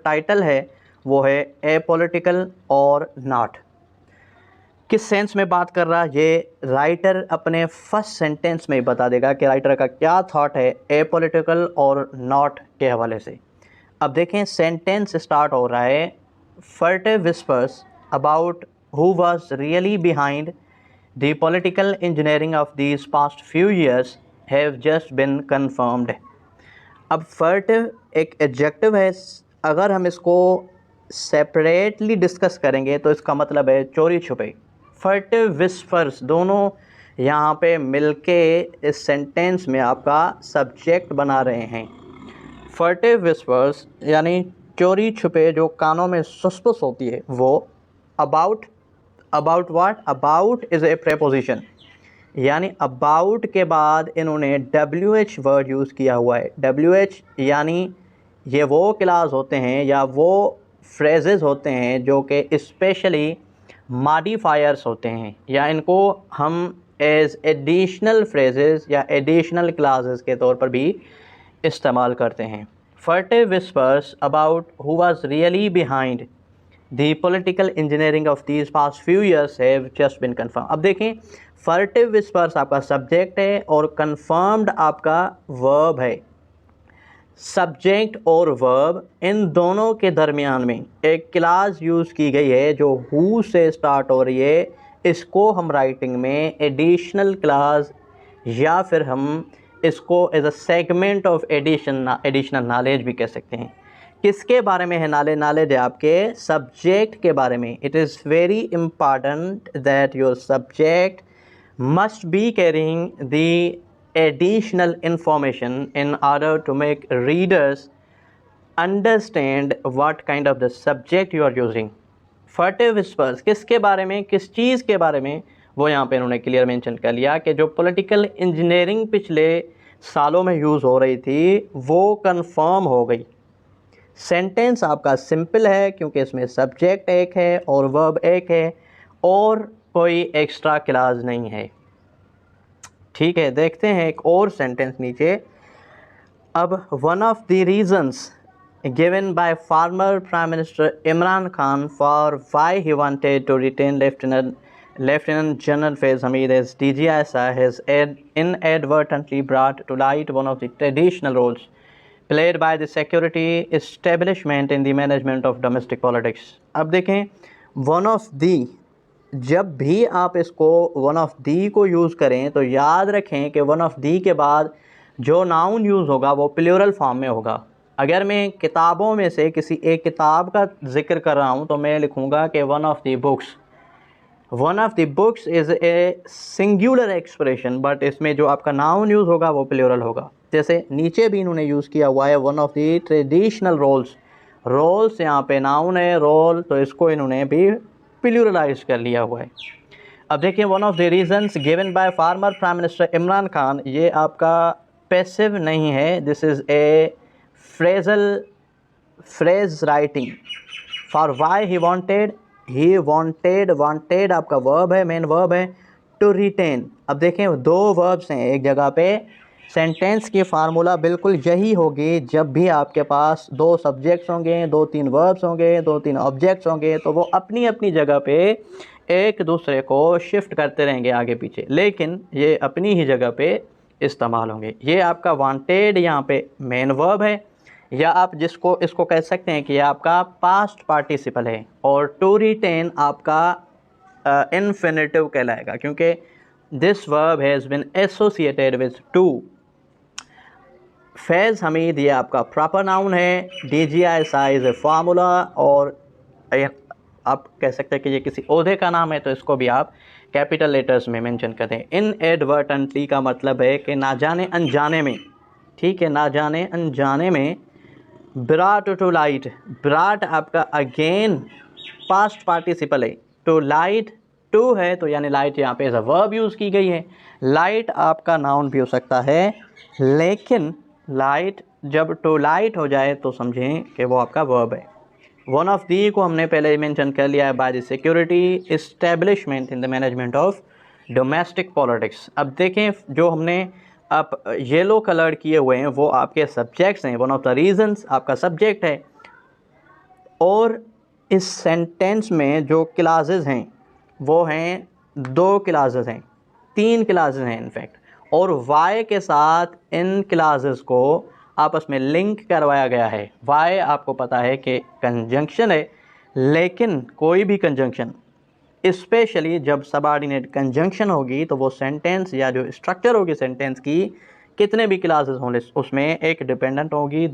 Title है वो है ए पॉलिटिकल और नॉट। किस सेंस में बात कर रहा है ये राइटर अपने फर्स्ट सेंटेंस में ही बता देगा कि राइटर का क्या थॉट है ए पॉलिटिकल और नॉट के हवाले से। अब देखें सेंटेंस स्टार्ट हो रहा है, furtive whispers about who was really behind the political engineering of these past few years have just been confirmed. अब फर्टिव एक एडजेक्टिव है, अगर हम इसको सेपरेटली डिस्कस करेंगे तो इसका मतलब है चोरी छुपे। फर्टिव विस्पर्स दोनों यहाँ पे मिलके इस सेंटेंस में आपका सब्जेक्ट बना रहे हैं। फर्टिव विस्पर्स यानी चोरी छुपे जो कानों में सुसपुस होती है वो। About what? About is a preposition, यानी अबाउट के बाद इन्होंने WH वर्ड यूज़ किया हुआ है। WH यानी ये वो क्लास होते हैं या वो फ्रेजेस होते हैं जो कि स्पेशली मॉडिफायर्स होते हैं, या इनको हम एज एडिशनल फ्रेजेस या एडिशनल क्लासेस के तौर पर भी इस्तेमाल करते हैं। Furtive whispers about who was really behind the political engineering of these past few years have just been confirm. अब देखें फर्टिव विस्पर्स आपका सब्जेक्ट है और कन्फर्म्ड आपका वर्ब है। सब्जेक्ट और वर्ब इन दोनों के दरमियान में एक क्लास यूज़ की गई है जो हु से स्टार्ट हो रही है। इसको हम राइटिंग में एडिशनल क्लास या फिर हम इसको as a segment of additional knowledge भी कह सकते हैं। किसके बारे में है नॉलेज है आपके सब्जेक्ट के बारे में। It is very important that your subject must be carrying the additional information in order to make readers understand what kind of the subject you are using. Furtive whispers किसके बारे में, किस चीज़ के बारे में, वो यहाँ पे इन्होंने क्लियर मेंशन कर लिया कि जो पॉलिटिकल इंजीनियरिंग पिछले सालों में यूज़ हो रही थी वो कंफर्म हो गई। सेंटेंस आपका सिंपल है क्योंकि इसमें सब्जेक्ट एक है और वर्ब एक है और कोई एक्स्ट्रा क्लास नहीं है। ठीक है, देखते हैं एक और सेंटेंस नीचे। अब one of the reasons given by former prime minister Imran Khan for why he wanted to retain lieutenant general Faiz Hameed as DGI has inadvertently brought to light one of the traditional roles played by the security establishment in the management of domestic politics. अब देखें one of the, जब भी आप इसको one of the को use करें तो याद रखें कि वन ऑफ दी के बाद जो नाउन यूज़ होगा वो प्लूरल फॉर्म में होगा। अगर मैं किताबों में से किसी एक किताब का जिक्र कर रहा हूँ तो मैं लिखूँगा कि one of the books. One of the books is a singular expression, but इसमें जो आपका नाउन यूज़ होगा वो प्लूरल होगा। जैसे नीचे भी इन्होंने यूज़ किया हुआ है one of the traditional roles. Roles यहाँ पे नाउन है, रोल, तो इसको इन्होंने भी प्लूरलाइज कर लिया हुआ है। अब देखिए one of the reasons given by former prime minister Imran Khan, ये आपका पैसिव नहीं है, this is a phrase writing for why he wanted आपका वर्ब है, मेन वर्ब है, टू रिटेन। अब देखें दो वर्ब्स हैं एक जगह पे। सेंटेंस की फार्मूला बिल्कुल यही होगी, जब भी आपके पास दो सब्जेक्ट्स होंगे, दो तीन वर्ब्स होंगे, दो तीन ऑब्जेक्ट्स होंगे, तो वो अपनी अपनी जगह पे एक दूसरे को शिफ्ट करते रहेंगे आगे पीछे, लेकिन ये अपनी ही जगह पे इस्तेमाल होंगे। ये आपका वांटेड यहाँ पे मेन वर्ब है, या आप इसको कह सकते हैं कि ये आपका पास्ट पार्टिसिपल है, और टू रिटेन आपका इन्फिनेटिव कहलाएगा क्योंकि this verb has been associated with to. Faiz Hamid ये आपका प्रॉपर नाउन है, DGI इज़ ए फार्मूला, और आप कह सकते हैं कि ये किसी ओहदे का नाम है तो इसको भी आप कैपिटल लेटर्स में मेंशन कर दें। इनएडवर्टेंटली का मतलब है कि ना जाने अनजाने में, ठीक है, ना जाने अनजाने में। ब्राट टू लाइट, ब्राट आपका अगेन पास्ट पार्टिसिपल है, टू लाइट टू है तो यानी लाइट यहाँ पे एज अ वर्ब यूज़ की गई है। लाइट आपका नाउन भी हो सकता है, लेकिन लाइट जब टू लाइट हो जाए तो समझें कि वो आपका वर्ब है। वन ऑफ दी को हमने पहले ही मेंशन कर लिया है, by the security establishment in the management of domestic politics. अब देखें जो हमने अब येलो कलर किए हुए हैं वो आपके सब्जेक्ट्स हैं। वन ऑफ द रीजंस आपका सब्जेक्ट है, और इस सेंटेंस में जो क्लासेस हैं वो हैं 2 क्लासेस हैं, 3 क्लासेस हैं इनफैक्ट, और वाई के साथ इन क्लासेस को आपस में लिंक करवाया गया है। वाई आपको पता है कि कंजंक्शन है, लेकिन कोई भी कंजंक्शन स्पेशली जब सबऑर्डिनेट कंजंक्शन होगी तो वो सेंटेंस या जो स्ट्रक्चर होगी सेंटेंस की, कितने भी क्लासेस होंगे उसमें एक डिपेंडेंट होगी,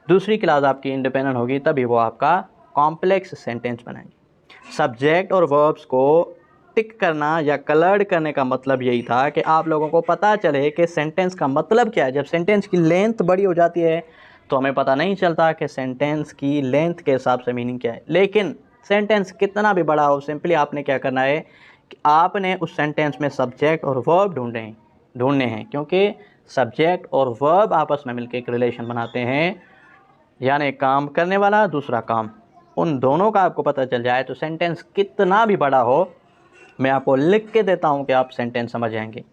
दूसरी क्लास आपकी इंडिपेंडेंट होगी, तभी वो आपका कॉम्प्लेक्स सेंटेंस बनाएंगे। सब्जेक्ट और वर्ब्स को टिक करना या कलर्ड करने का मतलब यही था कि आप लोगों को पता चले कि सेंटेंस का मतलब क्या है। जब सेंटेंस की लेंथ बड़ी हो जाती है तो हमें पता नहीं चलता कि सेंटेंस की लेंथ के हिसाब से मीनिंग क्या है, लेकिन सेंटेंस कितना भी बड़ा हो, सिंपली आपने क्या करना है कि आपने उस सेंटेंस में सब्जेक्ट और वर्ब ढूंढने हैं, क्योंकि सब्जेक्ट और वर्ब आपस में मिलकर एक रिलेशन बनाते हैं, यानी काम करने वाला दूसरा काम, उन दोनों का आपको पता चल जाए तो सेंटेंस कितना भी बड़ा हो, मैं आपको लिख के देता हूं कि आप सेंटेंस समझ जाएंगे।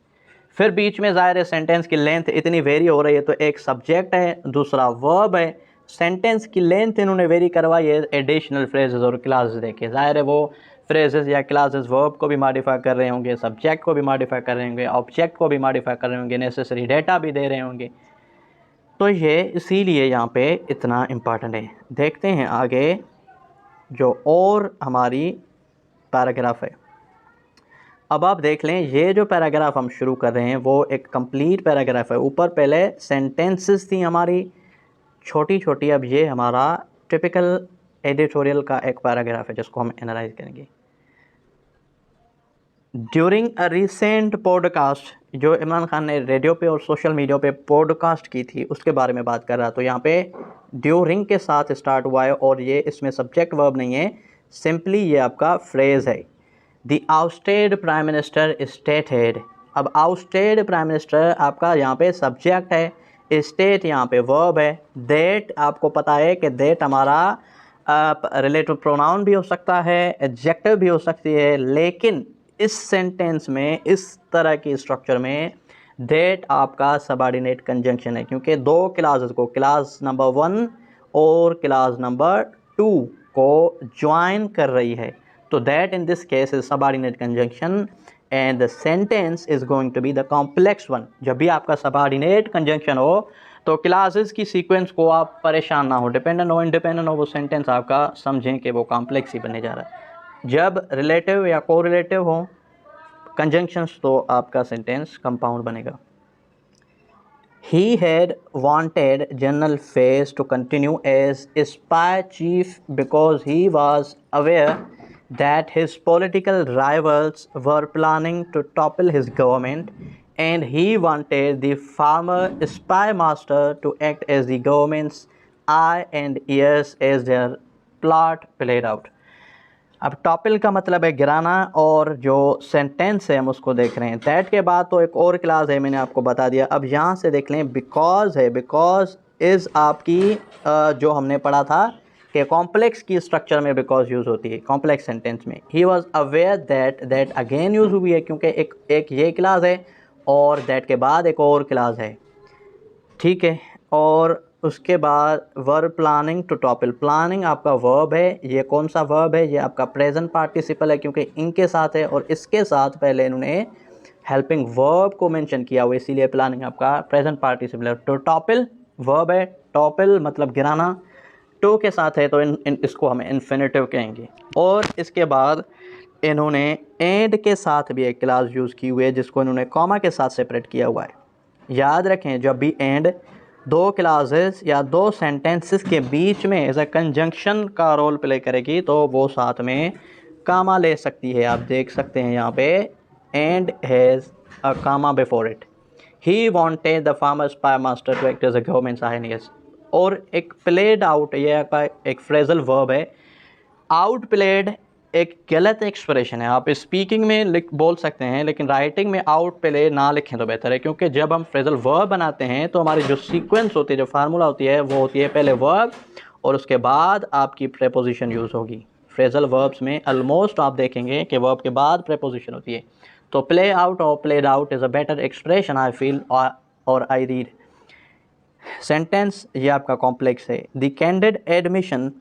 फिर बीच में ज़ाहिर है सेंटेंस की लेंथ इतनी वेरी हो रही है, तो एक सब्जेक्ट है दूसरा वर्ब है, सेंटेंस की लेंथ इन्होंने वेरी करवाई है एडिशनल फ्रेजेस और क्लासेस देके। ज़ाहिर है वो फ्रेजेस या क्लासेस वर्ब को भी मॉडिफाई कर रहे होंगे, सब्जेक्ट को भी मॉडिफाई कर रहे होंगे, ऑब्जेक्ट को भी मॉडिफाई कर रहे होंगे, नेसेसरी डेटा भी दे रहे होंगे, तो ये इसीलिए यहाँ पे इतना इम्पॉर्टेंट है। देखते हैं आगे जो और हमारी पैराग्राफ है। अब आप देख लें, ये जो पैराग्राफ हम शुरू कर रहे हैं वो एक कंप्लीट पैराग्राफ है। ऊपर पहले सेंटेंसेस थी हमारी छोटी छोटी, अब ये हमारा टिपिकल एडिटोरियल का एक पैराग्राफ है जिसको हम एनालाइज करेंगे। ड्यूरिंग अ रिसेंट पॉडकास्ट, जो इमरान खान ने रेडियो पे और सोशल मीडिया पे पॉडकास्ट की थी उसके बारे में बात कर रहा, तो यहाँ पे ड्यूरिंग के साथ स्टार्ट हुआ है और ये इसमें सब्जेक्ट वर्ब नहीं है, सिंपली ये आपका फ्रेज़ है। The ousted prime minister stated. अब आउस्टेड प्राइम मिनिस्टर आपका यहाँ पे सब्जेक्ट है, स्टेट यहाँ पे वर्ब है, दैट आपको पता है कि दैट हमारा रिलेटिव प्रोनाउन भी हो सकता है, एडजेक्टिव भी हो सकती है, लेकिन इस सेंटेंस में इस तरह की स्ट्रक्चर में दैट आपका सबऑर्डिनेट कंजंक्शन है, क्योंकि 2 क्लासेस को, क्लास नंबर 1 और क्लास नंबर 2 को ज्वाइन कर रही है, तो that in this case is subordinate conjunction and the sentence is going to be the complex one. जब भी आपका सबऑर्डिनेट कंजंक्शन हो तो क्लासेस की सीक्वेंस को आप परेशान ना हो, डिपेंडेंट हो इंडिपेंडेंट हो, वो सेंटेंस आपका समझें कि वो कॉम्प्लेक्स ही बनने जा रहा है। जब रिलेटिव या कोरिलेटिव हो कंजंक्शंस तो आपका सेंटेंस कंपाउंड बनेगा। He had wanted General Fayez to continue as spy chief because he was aware that his political rivals were planning to topple his government, and he wanted the former spy master to act as the government's eye and ears as their plot played out. अब टॉपिल का मतलब है गिराना, और जो sentence है हम उसको देख रहे हैं। दैट के बाद तो एक और क्लास है, मैंने आपको बता दिया। अब यहाँ से देख लें, बिकॉज है, बिकॉज इज़ आपकी जो हमने पढ़ा था कि कॉम्प्लेक्स की स्ट्रक्चर में बिकॉज यूज़ होती है कॉम्प्लेक्स सेंटेंस में। He was aware that again use हुई है, क्योंकि एक ये क्लास है और दैट के बाद एक और क्लास है, ठीक है। और उसके बाद verb planning to topple, planning आपका वर्ब है, ये कौन सा वर्ब है, ये आपका प्रेजेंट पार्टिसिपल है, क्योंकि इनके साथ है और इसके साथ पहले इन्होंने हेल्पिंग वर्ब को मेंशन किया हुआ, इसीलिए प्लानिंग आपका प्रेजेंट पार्टिसिपल है। टू टॉपल वर्ब है, टॉपल मतलब गिराना, टू के साथ है तो इसको हम इन्फिनेटिव कहेंगे। और इसके बाद इन्होंने एंड के साथ भी एक क्लास यूज़ की हुई है जिसको इन्होंने कॉमा के साथ सेपरेट किया हुआ है। याद रखें, जब भी एंड 2 क्लासेस या 2 सेंटेंसेस के बीच में एज अ कंजंक्शन का रोल प्ले करेगी तो वो साथ में कामा ले सकती है। आप देख सकते हैं यहाँ पे and has a comma before it. He wanted the former spymaster to act as a government sinews. और एक प्लेड आउट, ये आपका एक फ्रेजल वर्ब है। आउट प्लेड एक गलत एक्सप्रेशन है, आप स्पीकिंग में बोल सकते हैं, लेकिन राइटिंग में आउट प्ले ना लिखें तो बेहतर है, क्योंकि जब हम फ्रेजल वर्ब बनाते हैं तो हमारी जो सीक्वेंस होती है, जो फार्मूला होती है, वो होती है पहले वर्ब और उसके बाद आपकी प्रेपोजिशन यूज़ होगी। फ्रेजल वर्ब्स में ऑलमोस्ट आप देखेंगे कि वर्ब के बाद प्रेपोजिशन होती है। तो प्ले आउट और played out is a better expression I feel और आई रीड। सेंटेंस ये आपका कॉम्प्लेक्स है। The candid admission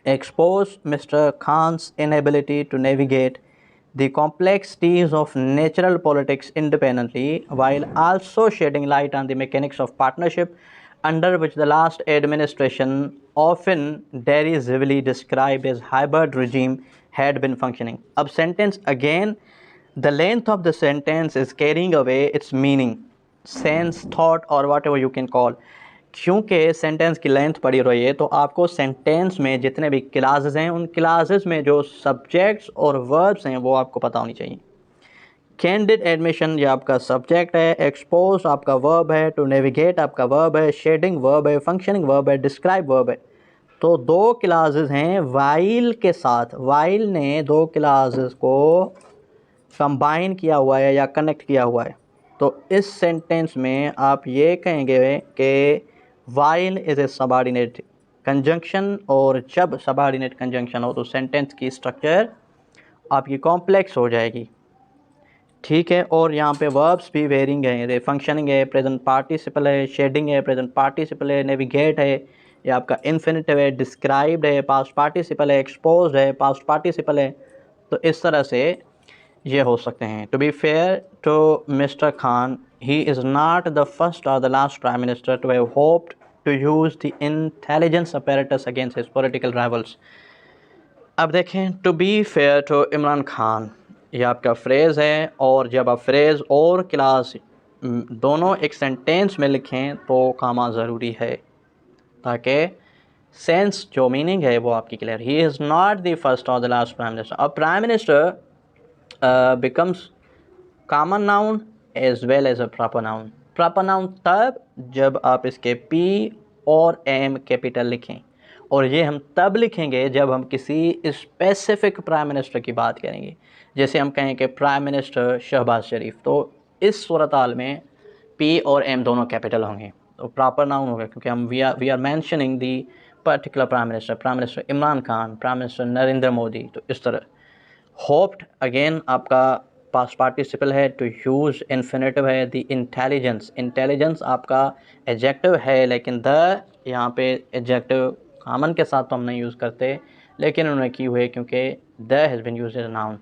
exposed Mr. Khan's inability to navigate the complexities of natural politics independently, while also shedding light on the mechanics of partnership under which the last administration, often derisively described as hybrid regime, had been functioning. Ab sentence again, the length of the sentence is carrying away its meaning, sense, thought or whatever you can call. क्योंकि sentence की length पड़ी रही है तो आपको sentence में जितने भी क्लासेस हैं उन क्लासेस में जो सब्जेक्ट्स और वर्ब्स हैं वो आपको पता होनी चाहिए। कैंडिड एडमिशन ये आपका सब्जेक्ट है, एक्सपोज आपका वर्ब है, टू नेविगेट आपका वर्ब है, शेडिंग वर्ब है, फंक्शनिंग वर्ब है, डिस्क्राइब वर्ब है। तो दो क्लासेस हैं वाइल के साथ, वाइल ने दो क्लासेस को कंबाइन किया हुआ है या कनेक्ट किया हुआ है। तो इस सेंटेंस में आप ये कहेंगे कि while is a subordinate conjunction, और जब सबऑर्डिनेट कंजंक्शन हो तो सेंटेंस की स्ट्रक्चर आपकी कॉम्प्लेक्स हो जाएगी। ठीक है, और यहाँ पे वर्ब्स भी वेरिंग है, फंक्शनिंग है, प्रेजेंट पार्टिसिपल है, शेडिंग है, प्रेजेंट पार्टिसिपल है, नेविगेट है, ये आपका इन्फिनिटिव है, डिस्क्राइब्ड है, पास्ट पार्टिसिपल है, एक्सपोज है, पास्ट पार्टिसिपल है। तो इस तरह से ये हो सकते हैं। To be fair to mister Khan, he is not the first or the last prime minister to have hoped to use the intelligence apparatus against his political rivals. अब देखें, to be fair to Imran Khan ये आपका phrase है, और जब आप phrase और class दोनों एक सेंटेंस में लिखें तो कामा ज़रूरी है ताकि सेंस जो मीनिंग है वो आपकी clear. He is not the first or the last prime minister. अब prime minister becomes common noun as well as a proper noun। proper noun तब जब आप इसके P और M कैपिटल लिखें, और ये हम तब लिखेंगे जब हम किसी स्पेसिफिक प्राइम मिनिस्टर की बात करेंगे। जैसे हम कहें कि प्राइम मिनिस्टर शहबाज शरीफ, तो इस सूरत हाल में P और M दोनों कैपिटल होंगे तो प्रॉपर नाउन होगा, क्योंकि हम we are mentioning the particular prime minister Imran Khan, prime minister Narendra Modi. तो इस तरह होप्ड अगेन आपका पास्ट पार्टिसिपल है, टू यूज़ इन्फिनेटिव है, द इंटेलिजेंस आपका एडजेक्टिव है, लेकिन द यहाँ पे एडजेक्टिव कॉमन के साथ तो हम नहीं यूज़ करते, लेकिन उन्होंने की हुई है क्योंकि the has been used as noun.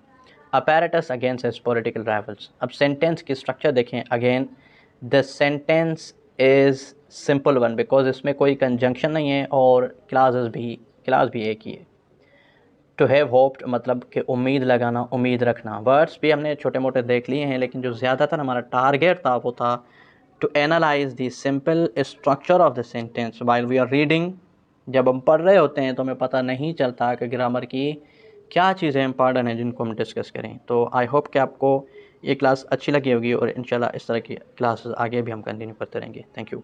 Apparatus against his political rivals. अब सेंटेंस की स्ट्रक्चर देखें। Again the sentence is simple one because इसमें कोई कंजंक्शन नहीं है और क्लास भी एक ही है। टू हैव होप्ड मतलब कि उम्मीद लगाना, उम्मीद रखना। वर्ड्स भी हमने छोटे मोटे देख लिए हैं, लेकिन जो ज़्यादातर हमारा टारगेट था वो था to analyse the simple structure of the sentence while we are reading. जब हम पढ़ रहे होते हैं तो हमें पता नहीं चलता कि ग्रामर की क्या चीज़ें इंपॉर्टेंट हैं जिनको हम डिस्कस करें। तो आई होप कि आपको ये क्लास अच्छी लगी होगी और इंशाल्लाह इस तरह की क्लासेस आगे भी हम कंटिन्यू करते रहेंगे। Thank you.